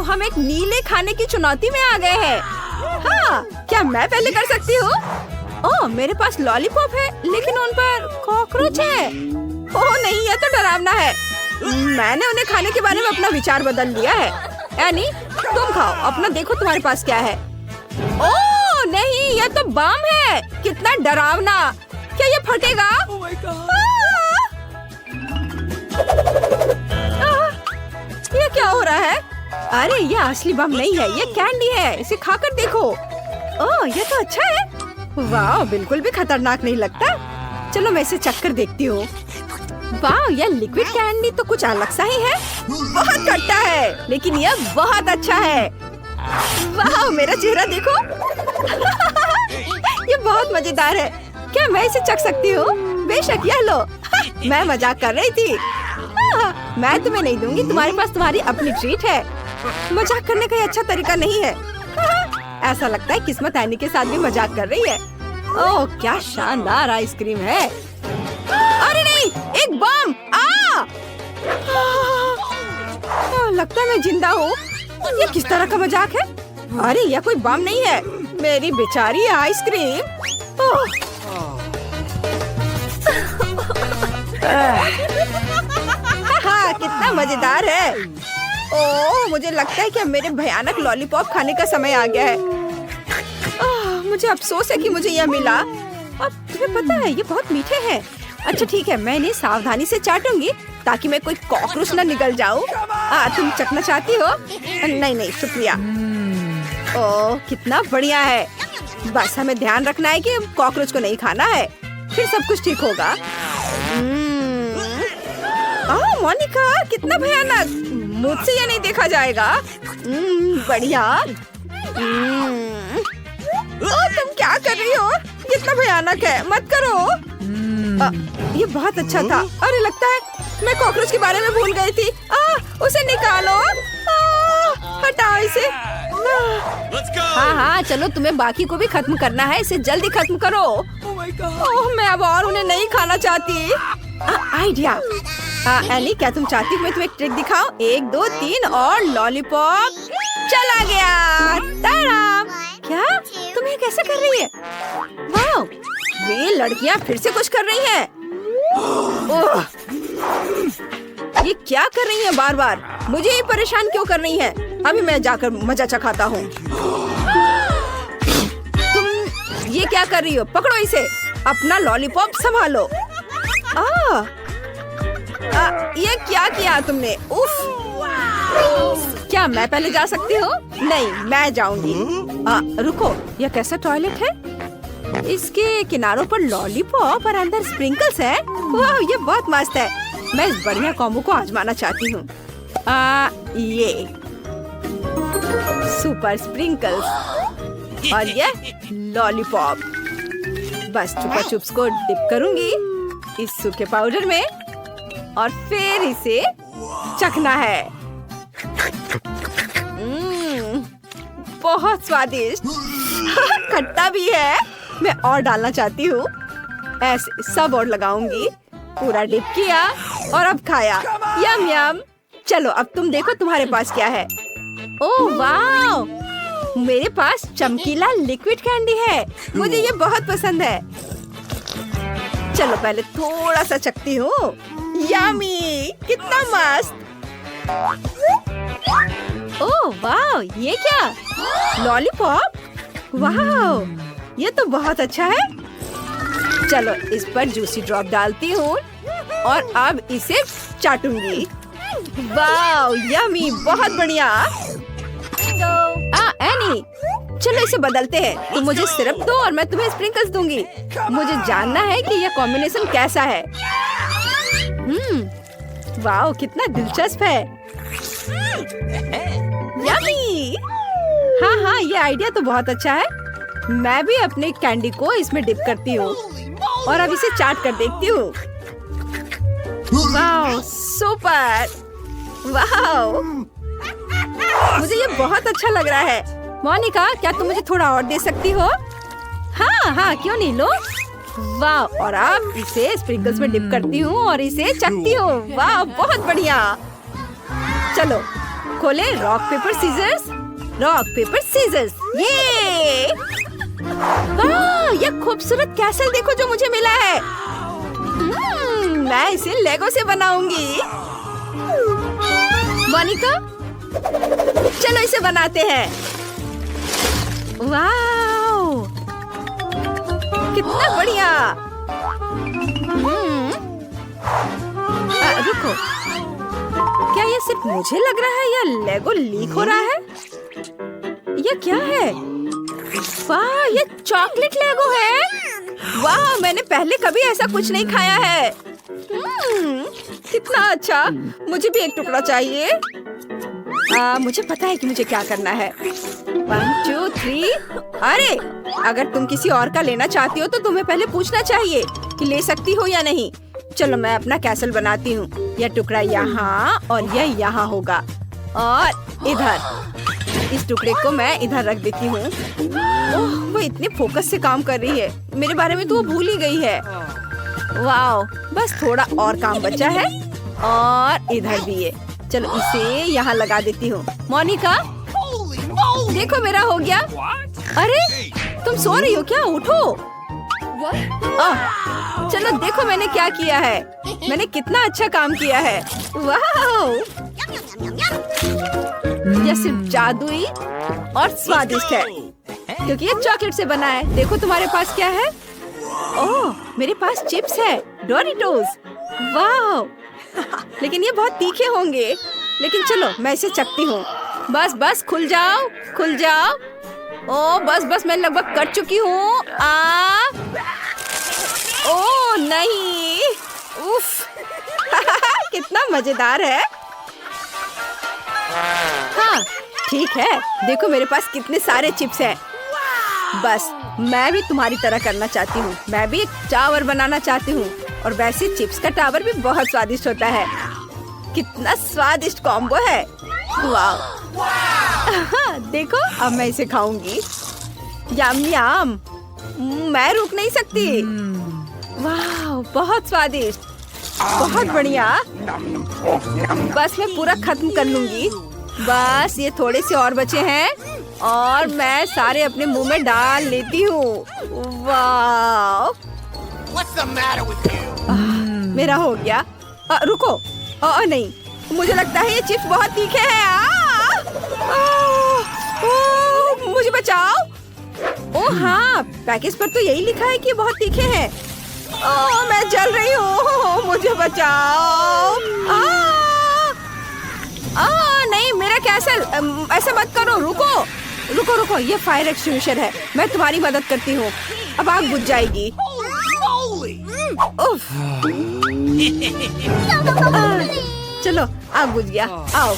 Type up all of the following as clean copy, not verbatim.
हम एक नीले खाने की चुनौती में आ गए हैं। हाँ, क्या मैं पहले कर सकती हूँ? ओह, मेरे पास लॉलीपॉप है, लेकिन उन पर कॉकरोच है। ओह नहीं, यह तो डरावना है। मैंने उन्हें खाने के बारे में अपना विचार बदल लिया है। एनी, तुम खाओ अपना, देखो तुम्हारे पास क्या है। ओह नहीं, यह तो बम है। कितना डरावना। क्या ये फटेगा? ये क्या हो रहा है? अरे ये असली बम नहीं है, ये कैंडी है। इसे खाकर देखो। ओह, ये तो अच्छा है। वाह, बिल्कुल भी खतरनाक नहीं लगता। चलो मैं इसे चख कर देखती हूँ। वाह, यह लिक्विड कैंडी तो कुछ अलग सा ही है। बहुत खट्टा है, लेकिन यह बहुत अच्छा है। वाह, मेरा चेहरा देखो। ये बहुत मजेदार है। क्या मैं इसे चख सकती हूँ? बेशक, यह लो। मैं मजाक कर रही थी। मैं तुम्हें नहीं दूंगी, तुम्हारे पास तुम्हारी अपनी ट्रीट है। मजाक करने का ये अच्छा तरीका नहीं है। ऐसा लगता है किस्मत एनी के साथ भी मजाक कर रही है। ओह, क्या शानदार आइसक्रीम है। अरे नहीं, एक बम। लगता है मैं जिंदा हूँ। ये किस तरह का मजाक है? अरे यह कोई बम नहीं है, मेरी बेचारी आइसक्रीम। हाँ, कितना मजेदार है। ओह, मुझे लगता है कि अब मेरे भयानक लॉलीपॉप खाने का समय आ गया है। मुझे अफसोस है कि मुझे यह मिला। अब तुम्हें पता है ये बहुत मीठे हैं। अच्छा ठीक है, मैं इन्हें सावधानी से चाटूंगी ताकि मैं कोई कॉकरोच न निकल जाऊं। तुम चखना चाहती हो? नहीं नहीं, शुक्रिया। ओह, कितना बढ़िया है। बस हमें ध्यान रखना है कि कॉकरोच को नहीं खाना है, फिर सब कुछ ठीक होगा। मोनिका, कितना भयानक। मुझसे ये नहीं देखा जाएगा। बढ़िया। तुम क्या कर रही हो? कितना भयानक है, मत करो। ये बहुत अच्छा था। अरे लगता है मैं कॉकरोच के बारे में भूल गई थी। उसे निकालो। हटाओ इसे। हाँ हाँ, चलो तुम्हें बाकी को भी खत्म करना है। इसे जल्दी खत्म करो। ओह, मैं अब और उन्हें नहीं खाना चाहती। आइडिया। एली, क्या तुम चाहती हो मैं तुम्हें एक ट्रिक दिखाऊं? 1 2 3 और लॉलीपॉप चला गया। ताराम। क्या तुम ये कैसे कर रही है? वाह, वे लड़कियां फिर से कुछ कर रही हैं। ओह, ये क्या कर रही हैं बार बार? मुझे ही परेशान क्यों कर रही हैं? अभी मैं जाकर मजा चखाता हूँ। तुम ये क्या कर रही हो? पकड़ो इसे। अपना लॉलीपॉप संभालो। ये क्या किया तुमने? उफ! क्या मैं पहले जा सकती हूँ? नहीं, मैं जाऊंगी। रुको, यह कैसा टॉयलेट है? इसके किनारों पर लॉलीपॉप और अंदर स्प्रिंकल्स है। वाह, ये बहुत मस्त है। मैं इस बढ़िया कॉम्बो को आजमाना चाहती हूँ। ये सुपर स्प्रिंकल्स और ये लॉलीपॉप। बस चुपा चुप्स को डिप करूंगी इस सूखे पाउडर में और फिर इसे चखना है। बहुत स्वादिष्ट। खट्टा भी है। मैं और डालना चाहती हूँ। ऐसे सब और लगाऊंगी। पूरा डिप किया और अब खाया। यम यम। चलो अब तुम देखो तुम्हारे पास क्या है। ओह वाह, मेरे पास चमकीला लिक्विड कैंडी है। मुझे ये बहुत पसंद है। चलो पहले थोड़ा सा चखती हूँ। यम्मी, कितना मस्त। ओह वाह, ये क्या? लॉलीपॉप? वाह, ये तो बहुत अच्छा है। चलो इस पर जूसी ड्रॉप डालती हूँ और अब इसे चाटूंगी। वाह, यम्मी, बहुत बढ़िया। एनी, चलो इसे बदलते हैं। तुम मुझे सिरप दो और मैं तुम्हें स्प्रिंकल्स दूंगी। मुझे जानना है कि यह कॉम्बिनेशन कैसा है। वाह, कितना दिलचस्प है। यम्मी। हाँ हाँ, ये आइडिया तो बहुत अच्छा है। मैं भी अपने कैंडी को इसमें डिप करती हूँ और अब इसे चाट कर देखती हूँ। वाह, सुपर। वाह, मुझे ये बहुत अच्छा लग रहा है। मोनिका, क्या तुम मुझे थोड़ा और दे सकती हो? हाँ हाँ, क्यों नहीं, लो। वाह, और अब इसे स्प्रिंकल्स में डिप करती हूँ और इसे चखती हूँ। वाह, बहुत बढ़िया। चलो खोले rock paper scissors. Rock paper scissors. ये खूबसूरत कैसल देखो जो मुझे मिला है। मैं इसे लेगो से बनाऊंगी। मोनिका, चलो इसे बनाते हैं। वाओ, कितना बढ़िया। रुको, क्या ये सिर्फ मुझे लग रहा है या लेगो लीक हो रहा है? ये क्या है? वाह, ये चॉकलेट लेगो है। वाह, मैंने पहले कभी ऐसा कुछ नहीं खाया है। कितना अच्छा। मुझे भी एक टुकड़ा चाहिए। मुझे पता है कि मुझे क्या करना है। 1 2 3। अरे, अगर तुम किसी और का लेना चाहती हो तो तुम्हें पहले पूछना चाहिए कि ले सकती हो या नहीं। चलो मैं अपना कैसल बनाती हूँ। यह टुकड़ा यहाँ और यह यहाँ होगा और इधर। इस टुकड़े को मैं इधर रख देती हूँ। ओह, वो इतने फोकस से काम कर रही है। मेरे बारे में तो वो भूल ही गई है। वाओ, बस थोड़ा और काम बचा है और इधर भी है। चलो इसे यहाँ लगा देती हूँ। मोनिका, देखो मेरा हो गया। अरे, तुम सो रही हो क्या? उठो। चलो देखो मैंने क्या किया है। मैंने कितना अच्छा काम किया है। वाह, यह सिर्फ जादुई और स्वादिष्ट है क्योंकि ये चॉकलेट से बना है। देखो तुम्हारे पास क्या है। ओह, मेरे पास चिप्स है, डोरिटोस। वाह, लेकिन ये बहुत तीखे होंगे। लेकिन चलो मैं इसे चखती हूँ। बस बस, खुल जाओ, खुल जाओ। ओह, बस बस, मैं लगभग कर चुकी हूँ। ओह नहीं, उफ। कितना मजेदार है। हाँ, ठीक है। देखो मेरे पास कितने सारे चिप्स हैं। बस मैं भी तुम्हारी तरह करना चाहती हूँ। मैं भी एक टावर बनाना चाहती हूँ और वैसे चिप्स का टावर भी बहुत स्वादिष्ट होता है। कितना स्वादिष्ट कॉम्बो है। वाह, देखो अब मैं इसे खाऊंगी। यम यम, मैं रुक नहीं सकती। वाह, बहुत स्वादिष्ट, बहुत बढ़िया। बस मैं पूरा खत्म कर लूंगी। बस ये थोड़े से और बचे हैं और मैं सारे अपने मुंह में डाल लेती हूँ। वाह, मेरा हो गया। रुको, नहीं, मुझे लगता है ये चिप्स बहुत तीखे हैं। मुझे बचाओ। ओह हाँ, पैकेज पर तो यही लिखा है कि बहुत तीखे हैं। मैं जल रही हूँ, मुझे बचाओ। नहीं, मेरा कैसल। ऐसा मत करो। रुको रुको रुको, ये फायर एक्सटिंग्विशर है। मैं तुम्हारी मदद करती हूँ। अब आग बुझ जाएगी। उफ। चलो, आग बुझ गया। आओ।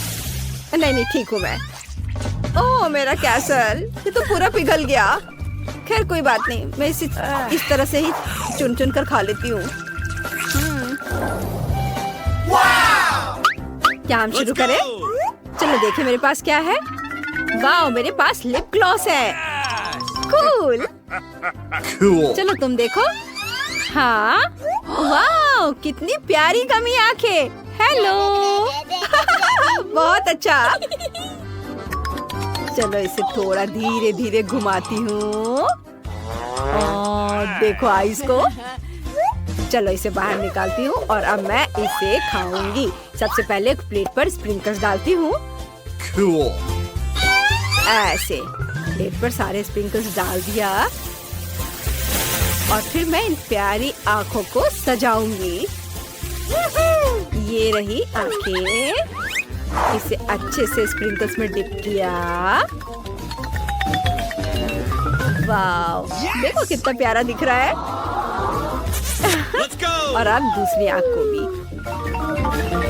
नहीं, ठीक हूँ मैं। ओह, मेरा कैसल, ये तो पूरा पिघल गया। खैर कोई बात नहीं, मैं इसे इस तरह से ही चुन चुन कर खा लेती हूँ। क्या हम शुरू करें? चलो देखें मेरे पास क्या है। वाह, मेरे पास लिप ग्लॉस है। कूल। चलो तुम देखो। हाँ, वाह, कितनी प्यारी गमी आंखें। हेलो। बहुत अच्छा। चलो इसे थोड़ा धीरे धीरे घुमाती हूँ। देखो आइस को। चलो इसे बाहर निकालती हूँ और अब मैं इसे खाऊंगी। सबसे पहले एक प्लेट पर स्प्रिंकल्स डालती हूँ। ऐसे प्लेट पर सारे स्प्रिंकल्स डाल दिया और फिर मैं इन प्यारी आँखों को सजाऊंगी। ये रही आँखें। इसे अच्छे से स्प्रिंकल्स में डिप किया। वाव, देखो कितना प्यारा दिख रहा है। और अब दूसरी आँख को भी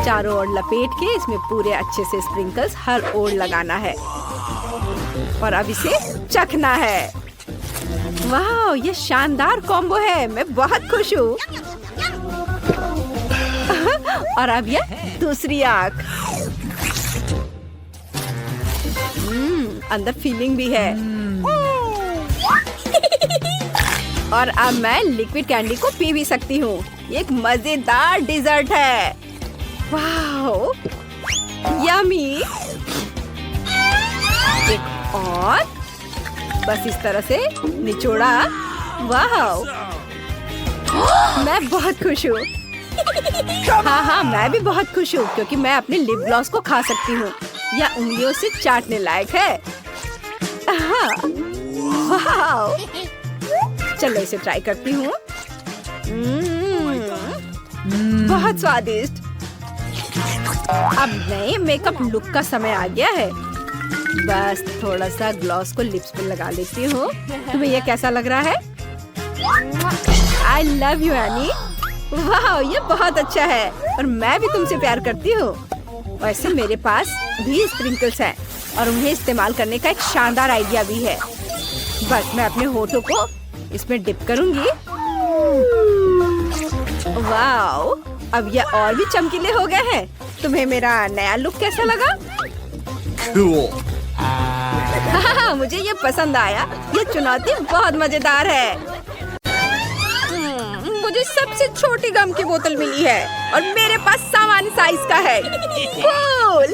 चारों ओर लपेट के इसमें पूरे अच्छे से स्प्रिंकल्स हर ओर लगाना है और अब इसे चखना है। वाह, ये शानदार कॉम्बो है। मैं बहुत खुश हूँ। और अब ये दूसरी आँख। अंदर फीलिंग भी है। और अब मैं लिक्विड कैंडी को पी भी सकती हूँ। ये एक मजेदार डिजर्ट है। वाह, यमी। और बस इस तरह से निचोड़ा। वाह, मैं बहुत खुश हूँ। हाँ, मैं भी बहुत खुश हूँ क्योंकि मैं अपने लिप ग्लॉस को खा सकती हूँ। यह उंगलियों से चाटने लायक है। हाँ, वाह, चलो इसे ट्राई करती हूँ। बहुत स्वादिष्ट। अब नए मेकअप लुक का समय आ गया है। बस थोड़ा सा ग्लॉस को लिप्स पे लगा लेती हूँ। तुम्हें यह कैसा लग रहा है? I love you, any. वाह, ये बहुत अच्छा है और मैं भी तुमसे प्यार करती हूँ। वैसे मेरे पास भी स्प्रिंकल्स हैं और उन्हें इस्तेमाल करने का एक शानदार आइडिया भी है। बस मैं अपने होठों को इसमें डिप करूंगी। वाह, अब ये और भी चमकीले हो गए हैं। तुम्हें मेरा नया लुक कैसा लगा? हाँ, मुझे ये पसंद आया। ये चुनौती बहुत मजेदार है। मुझे सबसे छोटी गम की बोतल मिली है और मेरे पास सामान्य साइज का है। कूल।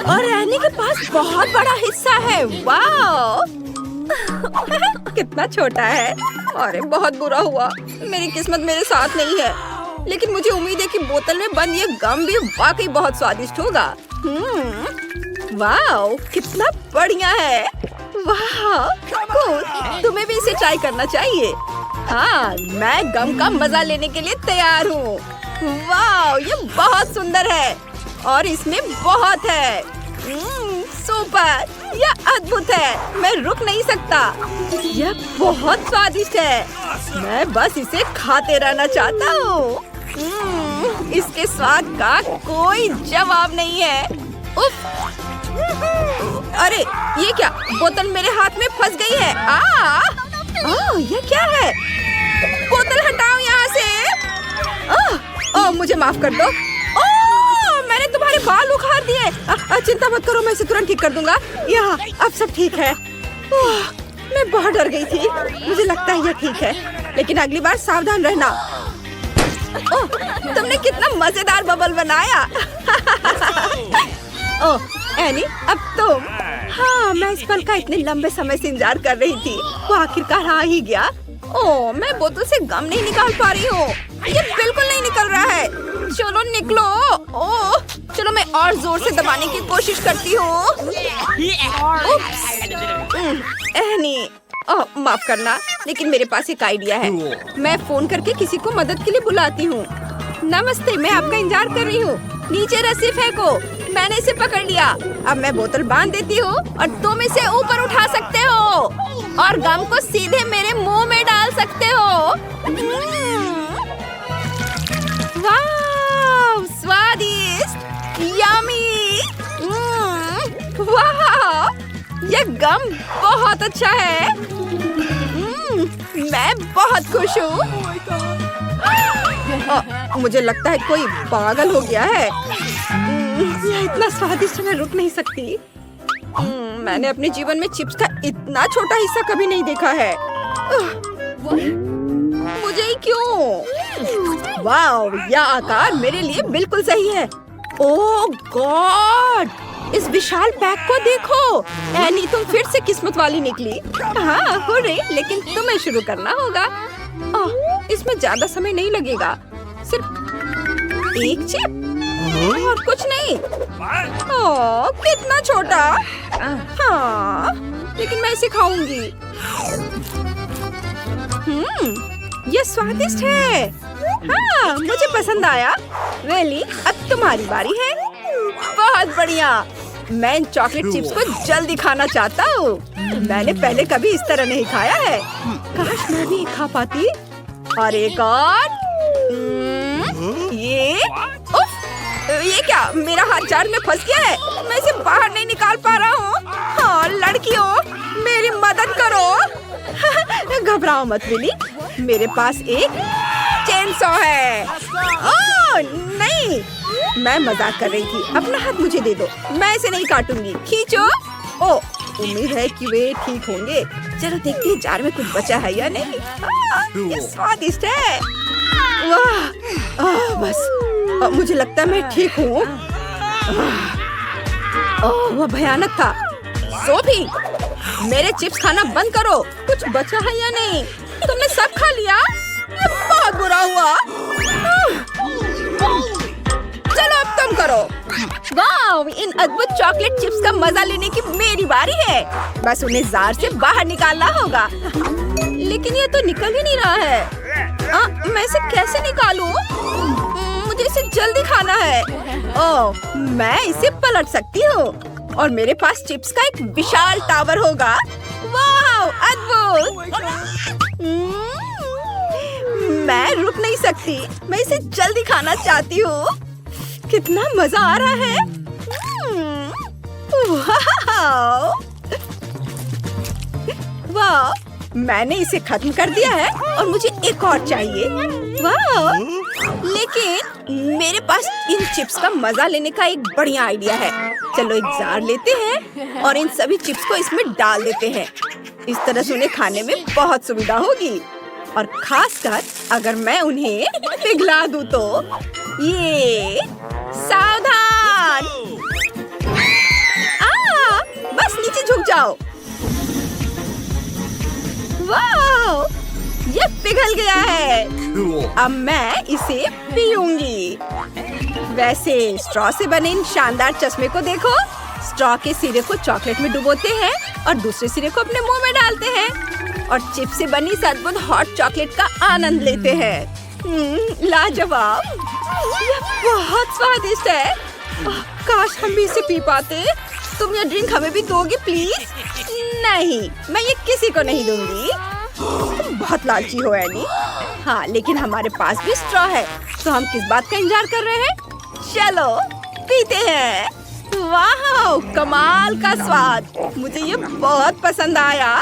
और एनी के पास बहुत बड़ा हिस्सा है। वाह, कितना छोटा है। अरे बहुत बुरा हुआ, मेरी किस्मत मेरे साथ नहीं है। लेकिन मुझे उम्मीद है कि बोतल में बंद ये गम भी वाकई बहुत स्वादिष्ट होगा। वाह, कितना बढ़िया है। वाह, कूल। तुम्हें भी इसे ट्राई करना चाहिए। हाँ, मैं गम का मजा लेने के लिए तैयार हूँ। वाह, ये बहुत सुंदर है और इसमें बहुत है। सुपर, यह अद्भुत है। मैं रुक नहीं सकता। यह बहुत स्वादिष्ट है। मैं बस इसे खाते रहना चाहता हूँ। इसके स्वाद का कोई जवाब नहीं है। उफ! अरे ये क्या, बोतल मेरे हाथ में फंस गई है। ये क्या है? बोतल हटाओ यहाँ से। मुझे माफ कर दो। मैंने तुम्हारे बाल उखाड़ दिए। चिंता मत करो, मैं इसे तुरंत ठीक कर दूंगा। यहाँ अब सब ठीक है। मैं बहुत डर गई थी। मुझे लगता है ये ठीक है, लेकिन अगली बार सावधान रहना। तुमने कितना मजेदार बबल बनाया। एनी, अब तुम। हाँ, मैं इस पल का इतने लंबे समय से इंतजार कर रही थी। वो आखिरकार आ ही गया। मैं बोतल से गम नहीं निकाल पा रही हूँ। ये बिल्कुल नहीं निकल रहा है। चलो निकलो। चलो मैं और जोर से दबाने की कोशिश करती हूँ। एनी, माफ करना, लेकिन मेरे पास एक आइडिया है। मैं फोन करके किसी को मदद के लिए बुलाती हूँ। नमस्ते, मैं आपका इंतजार कर रही हूँ। नीचे रस्सी फेंको। मैंने इसे पकड़ लिया। अब मैं बोतल बांध देती हूँ और तुम इसे ऊपर उठा सकते हो और गम को सीधे मेरे मुंह में डाल सकते हो। वाह, स्वादिष्ट, यम्मी। वाह, यह गम बहुत अच्छा है। मैं बहुत खुश हूँ। मुझे लगता है कोई पागल हो गया है। यह इतना स्वादिष्ट, मैं रुक नहीं सकती। मैंने अपने जीवन में चिप्स का इतना छोटा हिस्सा कभी नहीं देखा है। मुझे ही क्यों? वाह, यह आकार मेरे लिए बिल्कुल सही है। ओह गॉड, इस विशाल पैक को देखो। एनी, तुम फिर से किस्मत वाली निकली। हाँ, हो रही, लेकिन तुम्हें शुरू करना होगा। इसमें ज्यादा समय नहीं लगेगा। सिर्फ एक चिप और कुछ नहीं। कितना छोटा। हाँ, लेकिन मैं इसे खाऊंगी। ये स्वादिष्ट है। हाँ, मुझे पसंद आया। वेली, अब तुम्हारी बारी है। बहुत बढ़िया। मैं इन चॉकलेट चिप्स को जल्दी खाना चाहता हूँ। मैंने पहले कभी इस तरह नहीं खाया है। काश मैं भी खा पाती। और एक और। ये क्या, मेरा हाथ जार में फंस गया है। मैं इसे बाहर नहीं निकाल पा रहा हूँ। हाँ, लड़कियों, मेरी मदद करो। घबराओ मत विली, मेरे पास एक चेन सॉ है। नहीं, मैं मजाक कर रही थी। अपना हाथ मुझे दे दो, मैं इसे नहीं काटूंगी। खींचो। उम्मीद है कि वे ठीक होंगे। चलो देखते हैं जार में कुछ बचा है या नहीं। ये स्वादिष्ट है। वाह, बस मुझे लगता है मैं ठीक हूँ। वह भयानक था। सोफी, मेरे चिप्स खाना बंद करो। कुछ बचा है या नहीं? तुमने सब खा लिया? ये बहुत बुरा हुआ। चलो अब तुम करो। वाह, इन अद्भुत चॉकलेट चिप्स का मजा लेने की मेरी बारी है। बस उन्हें जार से बाहर निकालना होगा। लेकिन ये तो निकल ही नहीं रहा है। मैं इसे कैसे निकालूं? मुझे इसे जल्दी खाना है। ओह, मैं इसे पलट सकती हूँ और मेरे पास चिप्स का एक विशाल टावर होगा। वाह, अद्भुत! मैं रुक नहीं सकती। मैं इसे जल्दी खाना चाहती हूँ। कितना मजा आ रहा है। वाह, मैंने इसे खत्म कर दिया है और मुझे एक और चाहिए। वाह, लेकिन मेरे पास इन चिप्स का मजा लेने का एक बढ़िया आइडिया है। चलो एक जार लेते हैं और इन सभी चिप्स को इसमें डाल देते हैं। इस तरह से उन्हें खाने में बहुत सुविधा होगी और खासकर अगर मैं उन्हें पिघला दूं तो। ये सावधान! बस नीचे झुक जाओ। वाह, ये पिघल गया है। अब मैं इसे पीऊंगी। वैसे स्ट्रॉ से बने इन शानदार चश्मे को देखो। स्ट्रॉ के सिरे को चॉकलेट में डुबोते हैं और दूसरे सिरे को अपने मुंह में डालते हैं और चिप से बनी इस अद्भुत हॉट चॉकलेट का आनंद लेते हैं। लाजवाब! यह बहुत स्वादिष्ट है। काश हम भी इसे पी पाते। तुम ये ड्रिंक हमें भी दोगी प्लीज? नहीं, मैं ये किसी को नहीं दूंगी। तुम बहुत लालची हो एनी। हाँ, लेकिन हमारे पास भी स्ट्रॉ है, तो हम किस बात का इंतजार कर रहे हैं? चलो पीते हैं। वाह, कमाल का स्वाद! मुझे ये बहुत पसंद आया।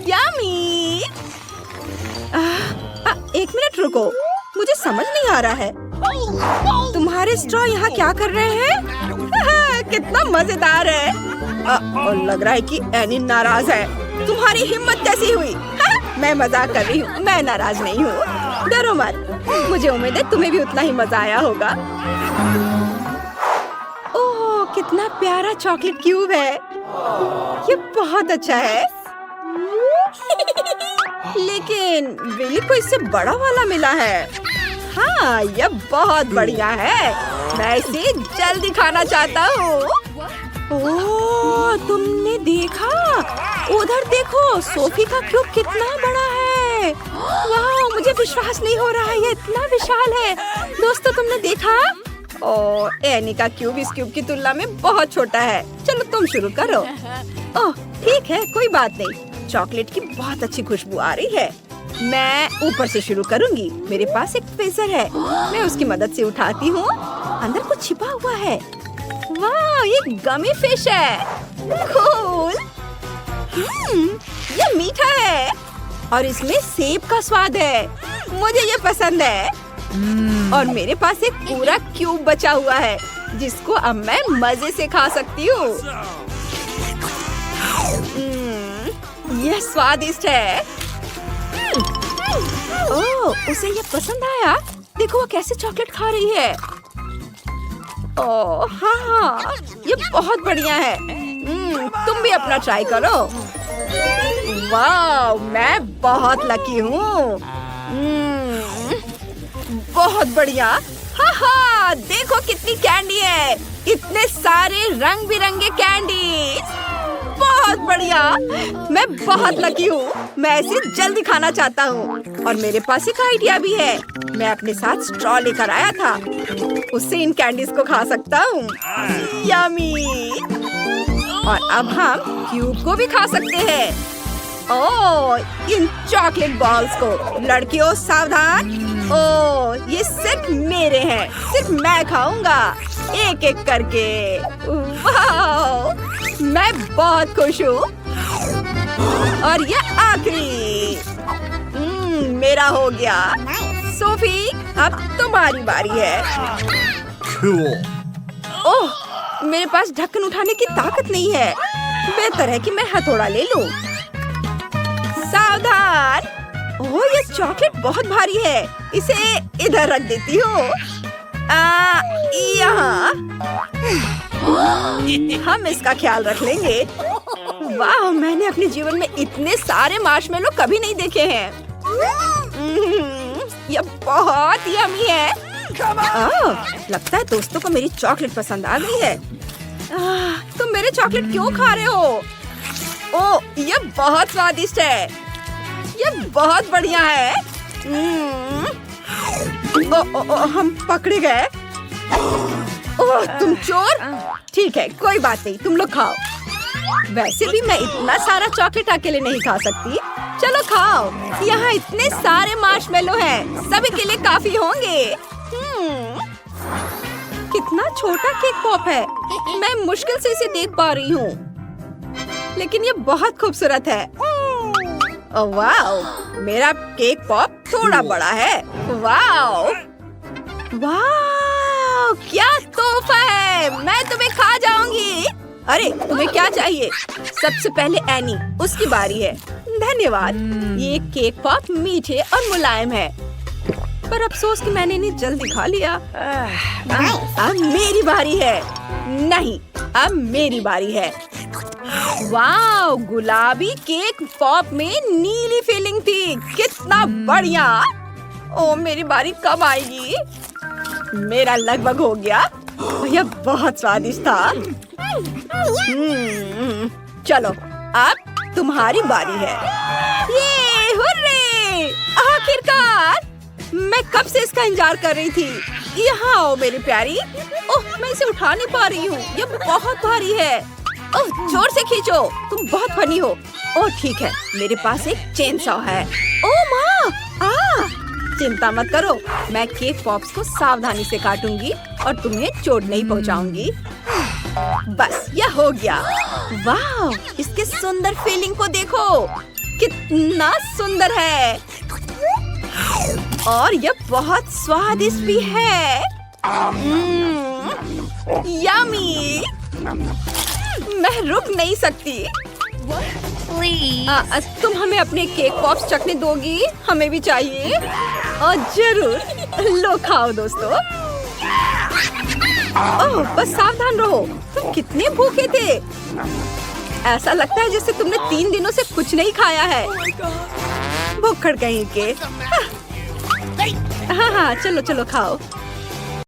यम्मी! एक मिनट रुको, मुझे समझ नहीं आ रहा है। तुम्हारे स्ट्रॉ यहाँ क्या कर रहे हैं? कितना मजेदार है। और लग रहा है कि एनी नाराज है। तुम्हारी हिम्मत कैसी हुई? मैं मजाक कर रही हूँ, मैं नाराज नहीं हूँ। डरो मत, मुझे उम्मीद है तुम्हें भी उतना ही मजा आया होगा। ओह, कितना प्यारा चॉकलेट क्यूब है। ये बहुत अच्छा है। लेकिन विली को इससे बड़ा वाला मिला है। हाँ, यह बहुत बढ़िया है। मैं इसे जल्दी खाना चाहता हूँ। ओह, तुमने देखा? उधर देखो, सोफी का क्यूब कितना बड़ा है। वाह, मुझे विश्वास नहीं हो रहा है, ये इतना विशाल है। दोस्तों, तुमने देखा? ओह, एनी का क्यूब इस क्यूब की तुलना में बहुत छोटा है। चलो तुम शुरू करो। ओह, ठीक है, कोई बात नहीं। चॉकलेट की बहुत अच्छी खुशबू आ रही है। मैं ऊपर से शुरू करूंगी। मेरे पास एक फेसर है, मैं उसकी मदद से उठाती हूँ। अंदर कुछ छिपा हुआ है। वाह, ये गमी फिश है। कूल! ये मीठा है और इसमें सेब का स्वाद है। मुझे ये पसंद है। और मेरे पास एक पूरा क्यूब बचा हुआ है, जिसको अब मैं मजे से खा सकती हूँ। यह स्वादिष्ट है। ओह, उसे ये पसंद आया। देखो वो कैसे चॉकलेट खा रही है। ओह हाँ, ये बहुत बढ़िया है। तुम भी अपना ट्राई करो। वाह, मैं बहुत लकी हूँ। बहुत बढ़िया। हाँ हाँ, देखो कितनी कैंडी है। इतने सारे रंग बिरंगे कैंडी। बहुत बढ़िया। मैं बहुत लकी हूँ। मैं इसे जल्दी खाना चाहता हूँ। और मेरे पास एक आइडिया भी है। मैं अपने साथ स्ट्रॉ लेकर आया था, उससे इन कैंडीज को खा सकता हूँ। यम्मी। और अब हम क्यूब को भी खा सकते हैं। ओह, इन चॉकलेट बॉल्स को। लड़कियों सावधान। ओह, ये सिर्फ मेरे हैं, सिर्फ मैं खाऊंगा एक एक करके। वाह, मैं बहुत खुश हूँ। और ये आखिरी मेरा हो गया। सोफी, अब तुम्हारी बारी है। ओह, मेरे पास ढक्कन उठाने की ताकत नहीं है। बेहतर है कि मैं हथौड़ा ले लूं। सावधान। ओह, ये चॉकलेट बहुत भारी है। इसे इधर रख देती हूँ। यहाँ। हम इसका ख्याल रख लेंगे। वाह, मैंने अपने जीवन में इतने सारे मार्शमेलो कभी नहीं देखे हैं। ये बहुत यम्मी है। लगता है दोस्तों को मेरी चॉकलेट पसंद आ गई है। तुम मेरे चॉकलेट क्यों खा रहे हो? ओह, ये बहुत स्वादिष्ट है। ये बहुत बढ़िया है। हम पकड़े गए। ओह, तुम चोर। ठीक है, कोई बात नहीं, तुम लोग खाओ। वैसे भी मैं इतना सारा चॉकलेट अकेले नहीं खा सकती। चलो खाओ, यहाँ इतने सारे मार्शमेलो हैं, सभी के लिए काफी होंगे। कितना छोटा केक पॉप है। मैं मुश्किल से इसे देख पा रही हूँ, लेकिन ये बहुत खूबसूरत है। ओह वाह, मेरा केक पॉप थोड़ा बड़ा है। वाह वाह, क्या तोहफा है। मैं तुम्हें खा जाऊंगी। अरे, तुम्हें क्या चाहिए? सबसे पहले एनी, उसकी बारी है। धन्यवाद। ये केक पॉप मीठे और मुलायम है, पर अफसोस कि मैंने इन्हें जल्दी खा लिया। अब मेरी बारी है। नहीं, अब मेरी बारी है। वाह, गुलाबी केक पॉप में नीली फीलिंग थी। कितना बढ़िया। ओ, मेरी बारी कब आएगी? मेरा लगभग हो गया। यह बहुत स्वादिष्ट था। चलो, अब तुम्हारी बारी है। ये हुर्रे! आखिरकार! मैं कब से इसका इंतजार कर रही थी। यहाँ आओ मेरी प्यारी। ओह, मैं इसे उठा नहीं पा रही हूँ, ये बहुत भारी है। ओह, जोर से खींचो, तुम बहुत फनी हो। ओह ठीक है, मेरे पास एक चेन सॉ है। ओह माँ, चिंता मत करो, मैं केक पॉप्स को सावधानी से काटूंगी और तुम्हें चोट नहीं पहुँचाऊंगी। बस, यह हो गया। वाह, इसके सुंदर फीलिंग को देखो, कितना सुंदर है। और यह बहुत स्वादिष्ट भी है। यम्मी। मैं रुक नहीं सकती। तुम हमें अपने केक पॉप्स चखने दोगी? हमें भी चाहिए। और जरूर, लो खाओ दोस्तों। ओह, बस सावधान रहो। तुम कितने भूखे थे। ऐसा लगता है जैसे तुमने 3 दिनों से कुछ नहीं खाया है। भूखड़ कहीं के। हाँ, चलो चलो खाओ।